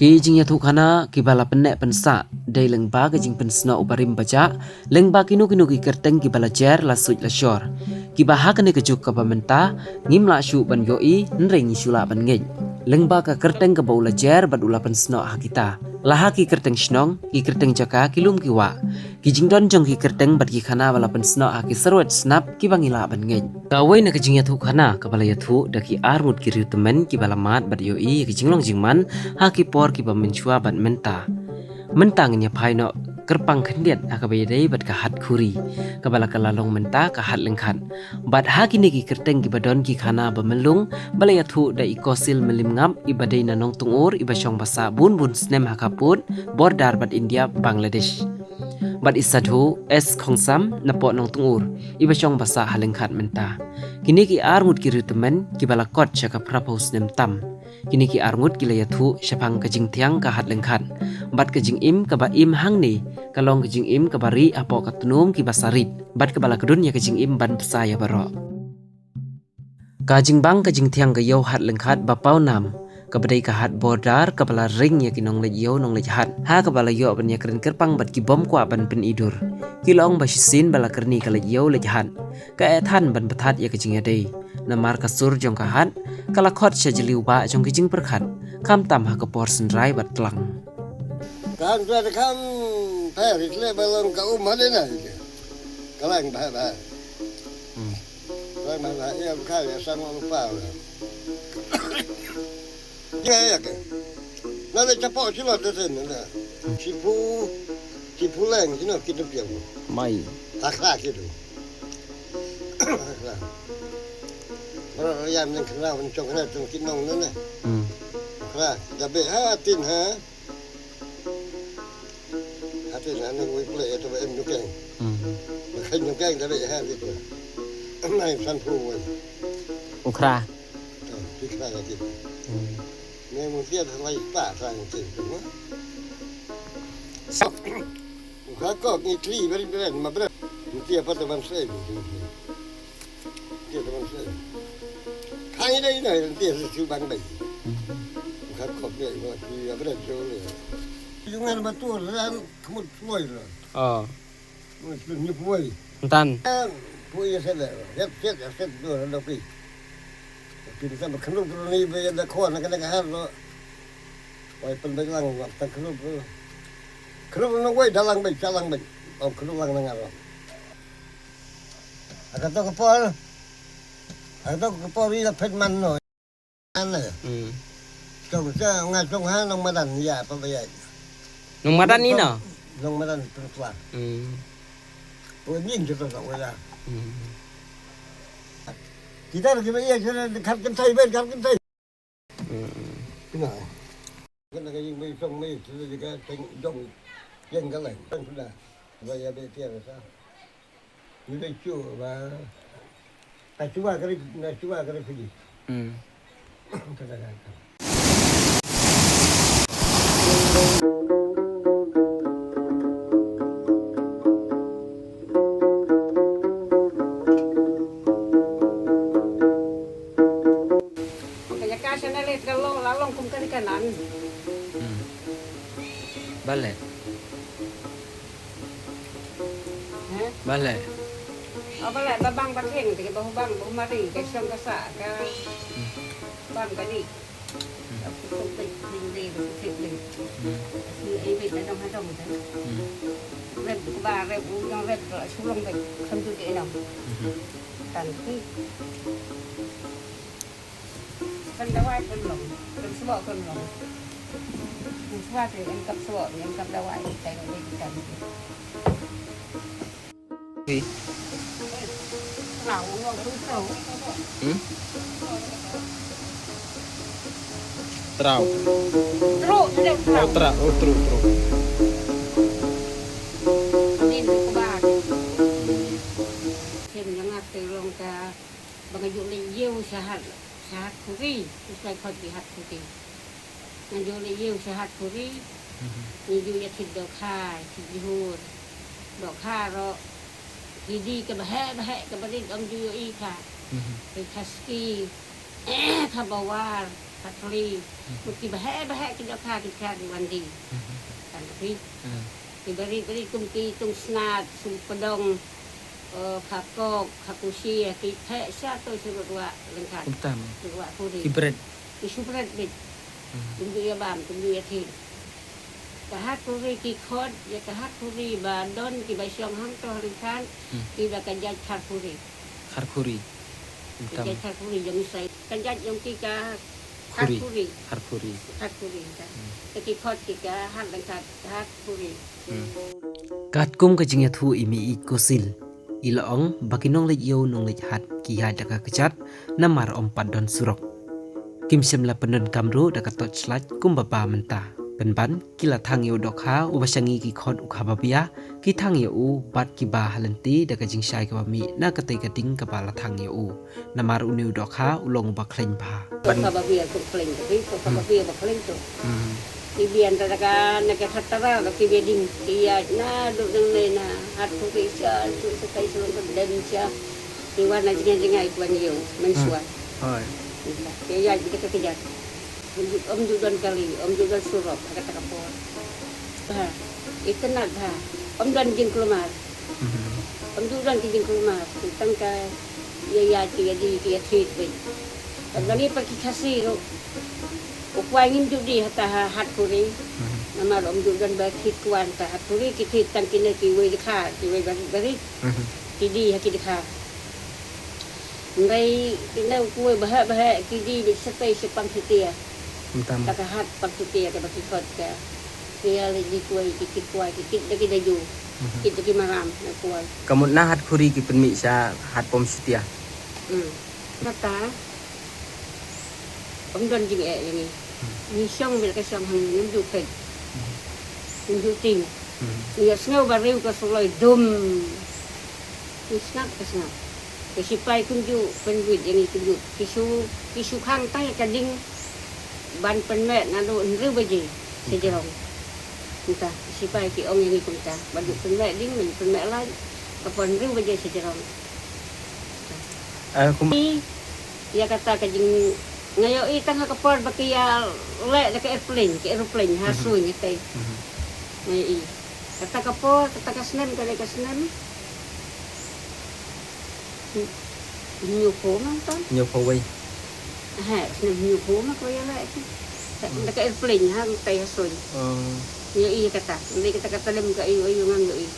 Ki jing ya thukana ki bala penne pensa dei lengba ke jing pensna ubarim baca lengba kinu ki kerteng ki bala jer la suj la shor ki baha kene ke juk ka pamenta ngim la shu ban yoi nring shula ban ngej lengba ka kerteng ke bau la jer bad ula pensna ha kita laha ki kerteng shnong ki kerteng jaka ki lum ki wa ki jing don jong ki kerteng bad ki khana bala pensna ha ki serwet snap ki bangila ban ngej kawai na ke jing ya thukana ka bala ya thu da ki armut ki riu temen ki bala mat bad yoi ki jinglong jingman ha ki por ki menchua bat mentang nya phaino kerpang khendiat akabai dei bat ka hat khuri kabala kalalong menta ka hat lengkhat bat ha kini ki kerteng ki badon ki khana ba melung balaya thu da ikosil melim ngam ibadei na nong tungur ibashong basa bun snem hakaput bordar bat India Bangladesh bat isadhu es khongsam napo nong tungur ibashong basa halengkhat menta kini ki armut ki ritemen ki bala kot chaka prapos nem tam kini ki arngut ki layathu syapang kajing tiang ka hat lengkhat bat kajing im ka ba im hang ni kalong kajing im ka bari apo katnum ki basarit bat ka bala kedun ya kajing im ban pesaya baro kajing bang kajing tiang ka yo hat lengkhat ba pau nam ka badai ka hat bordar ka bala ring ya ki nong le yo nong le hat ha ka bala yo ban ya keren kerpang bat ki bom kwa ban pen idur ki long ba shisin bala kerni ka le yo le hat ka ethan ban pathat ya kajing ya dei namar kasur jong ka hat kala khot shajliu ba jong ki jing perkhat kam tam ha ka por senrai bat tlang kan ra kan Paris le balong ka hadena kalang ba ba ya ka ya sang lupa ya ke na le chapo chilo de sen na chipu leng chino kitu pia mai akla kitu rồi làm nên khả năng trong cái này trong cái nông nữa này, là đặc biệt ha tin ha tin là nên quay lại cho em nhung keng, khi nhung keng đặc biệt ha biết rồi, hôm nay san phu rồi, ukra thì cái là gì, nên một tiết lại bả sang chuyện đúng không? Khác có cái tri bên mà bên một tiết bắt đầu ban sấy, tiết ban sấy. Hai đây này tiền là chú bán bảy, khác cọp vậy mà thì là bắt đầu cho rồi. Chúng anh bắt tôi ra một phôi rồi. Một như phôi. Tan. Phôi sẽ là hết rồi nó đâu đi. Thì sao mà khăn lúc này bây giờ đã khó là cái hát rồi. Vậy phần bây lăng hoặc thằng khăn lúc nó quay lăng bệnh, ông khăn lúc lăng nó ngã rồi. Cái đó có phôi. Đó có phôi là phết man rồi. Ăn này. Trồng ra ngay trong hang nông ma đàn dạ pa bây giờ. Nong madan ni no. Nông ma đàn toàn. Tôi nhìn cho tôi nói ra. Thì ta là cái bây giờ cho nên khắp cái thầy bên khắp cái thầy. Cái này. Cái là cái gì mấy sông mấy cái thành dòng dân cái này phân là bây giờ bây giờ là sao? Như đây chùa và tại chùa cái này cái gì? Cái này. Balik. Balik. Balik babang batin ke babang bumari ke song kasa ke bang kadi. Không tình gì thiệt tình như ấy về tới trong hai đồng thế rệp bà rệp trong rệp lại xuống lông vậy không tư kệ đâu tàn khi con đã quay con lồng con số bọ con lồng con số thì em cặp số bọ thì em cặp đã quay chạy vào đây chạy gì nào cũng ngon cũng xấu Trau. Trau. Trau. Nên của bà thêm những ngặt từ lòng ta bằng cái dụng linh yêu sahat khu ri cái con bị hạt khu ri nên dụng linh yêu sahat khu ri nên dụng thịt đậu kha thịt hùn đậu kha rồi thì đi cái bà hẹ cái bà đi ông yêu y kha cái kaski kha bawar ผัดฟรีมันกินบะแห่กินราคากินข้าวในวันดีกันพี่กินบะรีตุ้งกีตุ้งสนาดสุปดงผักกอกผักกุเชียกินแทะชาตัวสุรวะเรื่องขาด Kumtam. สุรวะผู้ดี Kibret. กินชุบเร็ดบิดกินเบียบามกินเบียทีกะฮัดผู้รีกินคอดยากะฮัดผู้รีบาดอนกินใบชองห้างตัวเรื่องขาดกินแบบกันยัดขาดผู้รี Kharkuri. กันยัดขาดผู้รียังใส่กันยัดยังกินกะฮัด Khuri. ผู้รี Kharkuri. ฮัดผู้รีจ้ะตะกี้คอดกินกะฮัดเรื่องขาดฮัดผู้รี Katkum ka jingya thu imi ikosil. Ilaong bakinong lejyo nong lejhat kiha daka kejat namar ompat don surok. Kim semla penon kamru daka torchlight kumbaba menta. Penban kila thang yo dokha ubasyangi ki khot ukhababia ki thang yo u bat ki ba halenti daka jingshai ka mi na katay kating ka bala thang yo u namar uniu dokha ulong ba kleng ba. ตัวขบเบียตัวเพลงตัวพี่ตัวขบเบียบอกเพลงตัวที่เบียนแต่ละการในการทัตตารากับที่เบียดิ้งที่ยาหน้าดูดังเลยนะฮัทผู้พิเศษสุดสกายสุดคนเด่นเชียที่ว่าในจริงๆวันเดียวมันสวย Hoi. ที่ยาจะก็ที่ยาดูดันกะลีดูดันสุรบagak tak apa itu nakดันจริงกลุ่มดูดันจริงกลุ่มตั้งแต่ยาที่ดีที่ทีไปแต่วันนี้pakai kasih tu upaya ingin judi hatta hat puri nama du dan bakit kuan ta hat puri kita tangkina kiwe dekha kiwe bari kidi hakid dekha ngai kina kuwe bahak kidi di sepai sepang setia Kumtam. tak hat pang setia ke baki kot ke dia lagi kuwe kikit kuwe kikit lagi daju kikit lagi maram na kuwe Kamut na hat khuri ki penmi sya hat pom setia. kata dan jing yang ni ni syong bil ka syong hang ni du kai ni du ting ni snau bariu ka soloi dum ni snap ka snap ke sipai kun ju pen wit yang ni kun ju kisu khang tai ka ding ban pen me na do riu ba ji se jerong kita sipai ki ong yang ni kun ta ban du pen me ding men pen me lai ka pen riu ba ji se jerong ya kata ka jing ngayo itang kapor bakiya le ka airplane hasuy ni tay ngayo i kata kapor kata kasnen ka kasnen new po man ton Nyo po wai. new po man ko ya le ka airplane hang tay hasuy ngayo i kata hindi kita katalim ka iyo ngang ngayo i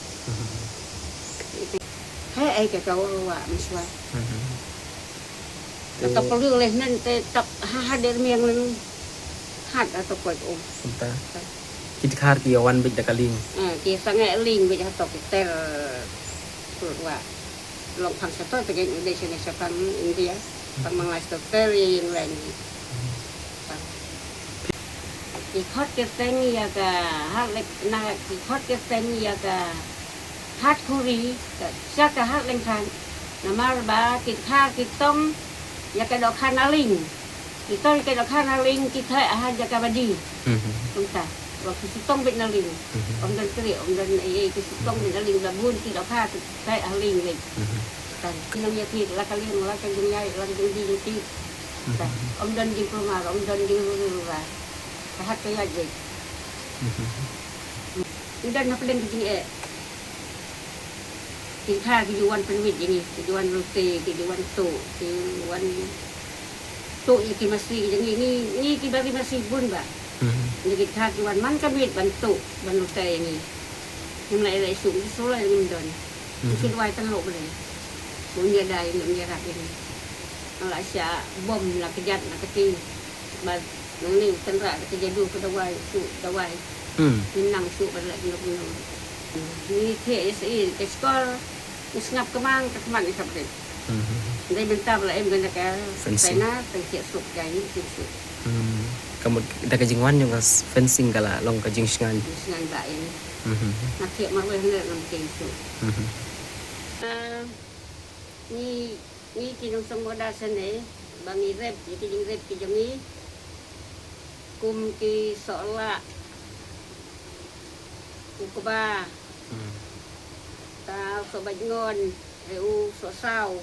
ay ka kawa miswa kata perlu leh nanti tak hadir miang leng hat atau kuat Kumta. Kit khar ki awan bik dakaling. kia sangat ling bija atau kita keluar long pang satu tegak di sini sepang India pang manglas dokter yang lain ikut keteng ya ka hat lek na ikut keteng ya ka hat kuri siapa hat lengkan nama ba kita kitong ya ka dok kanaling kita ka dok kanaling kita aha jaka badi entah waktu sitong bit naling om dan kri om dan ai ke sitong bit naling labun ki dok ha kai aling lek kan kinang ya ti la kaling la kan dunyai la di ti om dan di rumah om dan di rumah hat ka ya je dan na pelen di kita kejuan penwit ini kejuan rute kejuan tu iki masih yang ini kita masih bun ba jadi kita kejuan man penwit bantu ban rute ini yang lain sung sola yang don mungkin wai tan lo boleh punya dai punya rat ini ala sya bom la kejat la keti ba nang ni tan rat kejadu ke dawai minang su ban la ni ni the isi ke skor ngap kemang ke keman ni sabde dai bentar la em gana ka pena tengsiak sup kai ni sup Kamut daka jingwan yung fencing kala long ka jing sngan. Sngan ba ini nak siap mar we hne nam ke su ni kinong samoda sene bangi rep ki jing rep ki jang ni kum ki sola kuba ta so bạch ngon eu so sao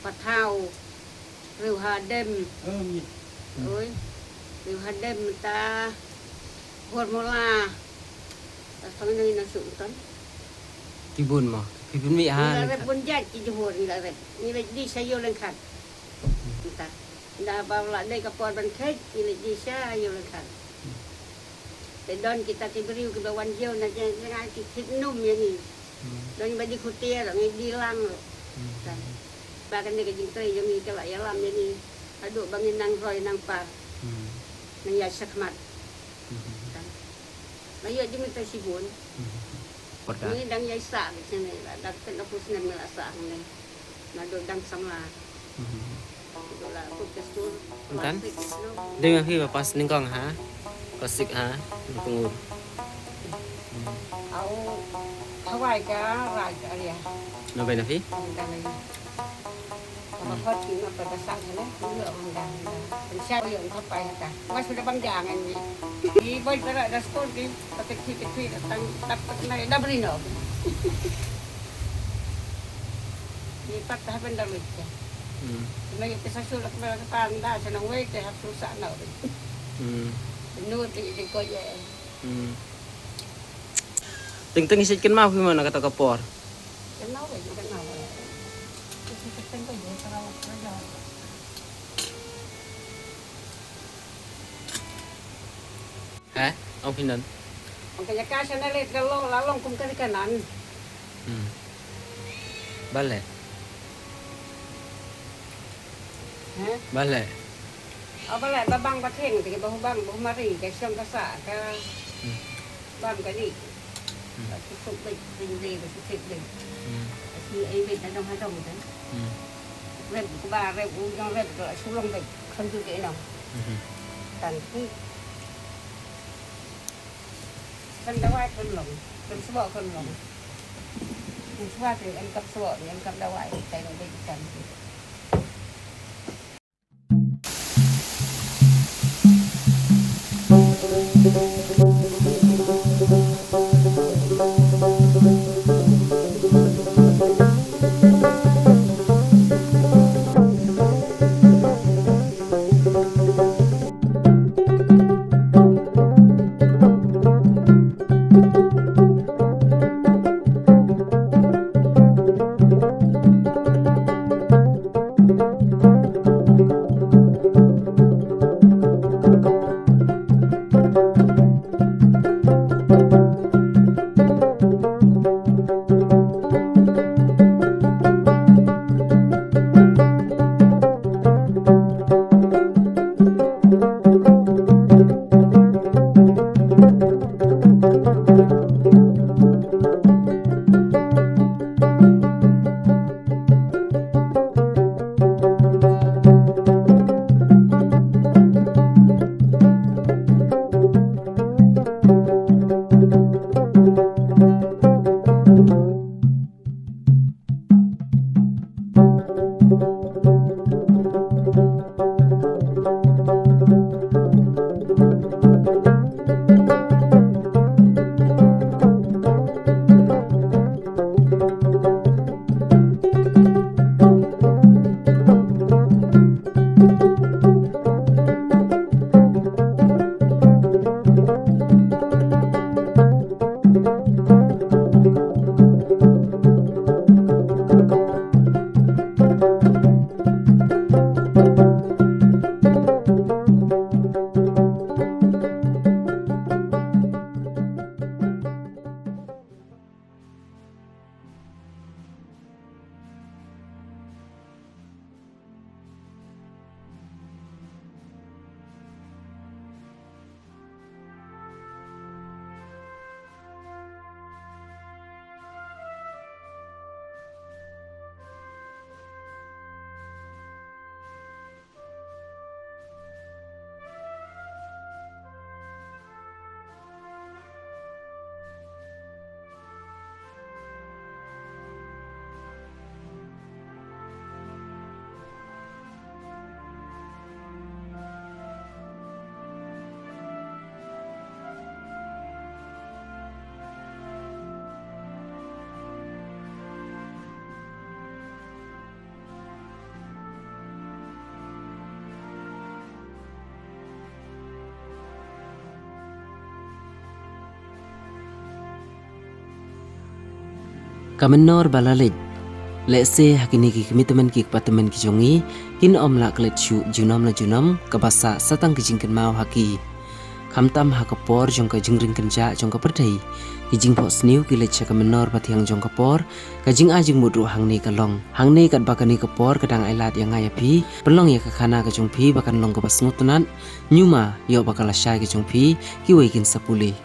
bạch thao Riu Hadem. Oi. Riu Hadem ta formula. Ta sangai na sultan. Kibun mo. Kibun mi ha. Ni pun jat ki johor ni la. Ni le di sayo lengkat. Ta. Dah bawa dai kapor ban khet ni le di sayo lengkat. Te don kita ti beriu ke bawan jauh na jangan ki num ya ni. Don bagi kutia lah ngi dilang. Kan. Bahkan dia kejing teri yang ni kelak ya lam ni. Aduk bangin nang roy nang par. Nang ya sakmat. Kan. Layu je minta sibun. Poda. Ni dang yai sa di sini lah. Dak ten aku senang melasa ni. Nado dang sama. Itulah aku kesur. Kan? Dengan pi pas ningkong ha. Kasik ha. Pengur. Au Hawaii ka rai ka dia. Nabai na pi? Đang này mà phật thì nó phải sẵn thế đấy lượng hàng đàn mình xe lượng thấp bay cả ngay sudah bang jang ini di boy tera ada skor di petik datang dapat naik double no di patah benda lucu naik ke sasul ke panda senang wei ke susah no nut di ko je Ting isit kan mau gimana kata kapor? kenal wei kenal Tengo yo para la Hả? Ông Phi Nấn. Ang kaya kasya na let galong lalong kung kanan. Balik. Ha? Balik. Balik babang batheng thì bang mari cái sông cái xả cái bang cái gì. Cái sụp định gì cái sụp định. Thì ấy biết nó hai đồng đấy. Rep của bà rep u trong rep lại xuống lông định không chịu kỹ nào. Tàn khi con đau ai con lồng, con sọ con lồng. Con sọ thì em cặp sọ thì em cặp đau ai tay nó bị cắn. Kamenor balalit Lese hakini ki commitment ki patemen ki jongi kin om la klet shu junam la junam kabasa satang ki jingken mau haki kamtam hakapor jong ka jingring kenja jong ka perdai ki jing pho sniu ki lecha kamenor pathiang jong kapor ka jing a jing mudru hangni kalong hangni kat bakani kapor kadang ailat yang ngaya pi pelong ya ka khana ka jong pi bakan long ka basngutunan nyuma yo bakala syai ki jong pi ki weikin sapuli